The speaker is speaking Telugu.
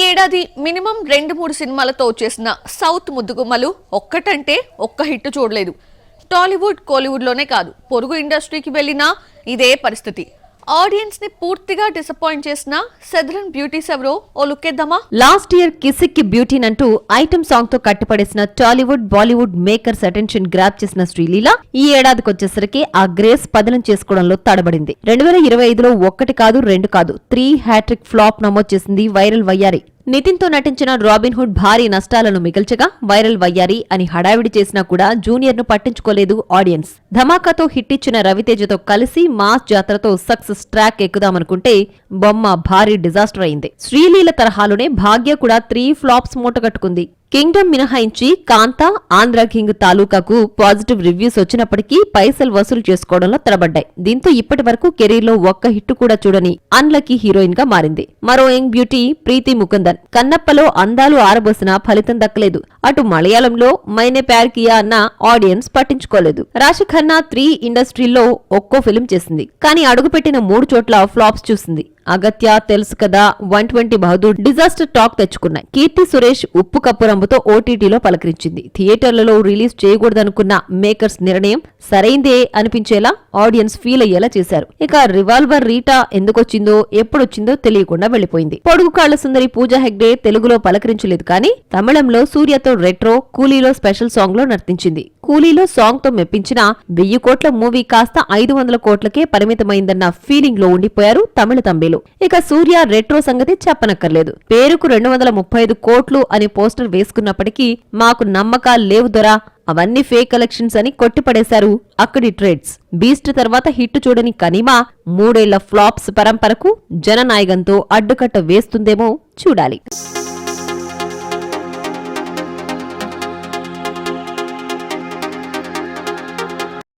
ఏడాది మినిమం 2-3 సినిమాలతో వచ్చేసిన సౌత్ ముద్దుగుమ్మలు ఒక్కటంటే ఒక్క హిట్ చూడలేదు. టాలీవుడ్ కోలీవుడ్లోనే కాదు, పొరుగు ఇండస్ట్రీకి వెళ్ళినా ఇదే పరిస్థితి. ఆడియన్స్ ని పూర్తిగా డిసప్పాయింట్ చేసిన సదరన్ బ్యూటీస్ ఎవరో ఓ లుక్కేద్దామా. లాస్ట్ ఇయర్ కిసిక్ బ్యూటీ అంటూ ఐటమ్ సాంగ్ తో కట్టిపడేసిన Tollywood Bollywood makers attention grab చేసిన శ్రీలీల ఈ ఏడాదికి వచ్చేసరికి ఆ గ్రేస్ పదనం చేసుకోవడంలో తడబడింది. 2025లో ఒక్కటి కాదు, 2 కాదు, 3 హ్యాట్రిక్ ఫ్లాప్ నమోదు చేసింది వైరల్ వయ్యారి. నితిన్ తో నటించిన రాబిన్ హుడ్ భారీ నష్టాలను మిగిల్చగా వైరల్ వయ్యారి అని హడావిడి చేసినా కూడా జూనియర్ ను పట్టించుకోలేదు ఆడియన్స్. ధమాకాతో హిట్ ఇచ్చిన రవితేజతో కలిసి మాస్ జాతరతో సక్సెస్ ట్రాక్ ఎక్కుదామనుకుంటే బొమ్మ భారీ డిజాస్టర్ అయింది. శ్రీలీల తరహాలోనే భాగ్య కూడా 3 ఫ్లాప్స్ మూటగట్టుకుంది. కింగ్డమ్ మినహాయించి కాంతా, ఆంధ్ర కింగ్ తాలూకాకు పాజిటివ్ రివ్యూస్ వచ్చినప్పటికీ పైసలు వసూలు చేసుకోవడంలో తడబడ్డాయి. దీంతో ఇప్పటి వరకు కెరీర్ లో ఒక్క హిట్ కూడా చూడని అన్లకీ హీరోయిన్ గా మారింది. మరో యంగ్ బ్యూటీ ప్రీతి ముకుందన్. కన్నప్పలో అందాలు ఆరబోసినా ఫలితం దక్కలేదు. అటు మలయాళంలో మైనే ప్యార్ కియా అన్న ఆడియన్స్ పట్టించుకోలేదు. రాశి ఖన్నా 3 ఇండస్ట్రీల్లో ఒక్కో ఫిల్మ్ చేసింది, కానీ అడుగుపెట్టిన 3 చోట్ల ఫ్లాప్స్ చూసింది. అగత్య, తెలుసు కదా, 120 బహదూర్ డిజాస్టర్ టాక్ తెచ్చుకున్నాయి. కీర్తి సురేష్ ఉప్పు కప్పు రంబుతో ఓటీటీలో పలకరించింది. థియేటర్లలో రిలీజ్ చేయకూడదనుకున్న మేకర్స్ నిర్ణయం సరైందే అనిపించేలా ఆడియన్స్ ఫీల్ అయ్యేలా చేశారు. ఇక రివాల్వర్ రీటా ఎందుకొచ్చిందో ఎప్పుడొచ్చిందో తెలియకుండా వెళ్లిపోయింది. పొడుగు కాళ్ల సుందరి పూజా హెగ్డే తెలుగులో పలకరించలేదు, కానీ తమిళంలో సూర్యతో రెట్రో, కూలీలో స్పెషల్ సాంగ్ లో నర్తించింది. కూలీలో సాంగ్ తో మెప్పించిన 1000 కోట్ల మూవీ కాస్త 500 కోట్లకే పరిమితమైందన్న ఫీలింగ్ లో ఉండిపోయారు తమిళ తంబేలు. ఇక సూర్య రెట్రో సంగతి చెప్పనక్కర్లేదు. పేరుకు 235 కోట్లు అని పోస్టర్ వేసుకున్నప్పటికీ మాకు నమ్మకాలు లేవు దొరా, అవన్నీ ఫేక్ కలెక్షన్స్ అని కొట్టిపడేశారు అక్కడి ట్రేడ్స్. బీస్ట్ తర్వాత హిట్ చూడని కనిమా 3 ఏళ్ల ఫ్లాప్స్ పరంపరకు జననాయకంతో అడ్డుకట్ట వేస్తుందేమో చూడాలి.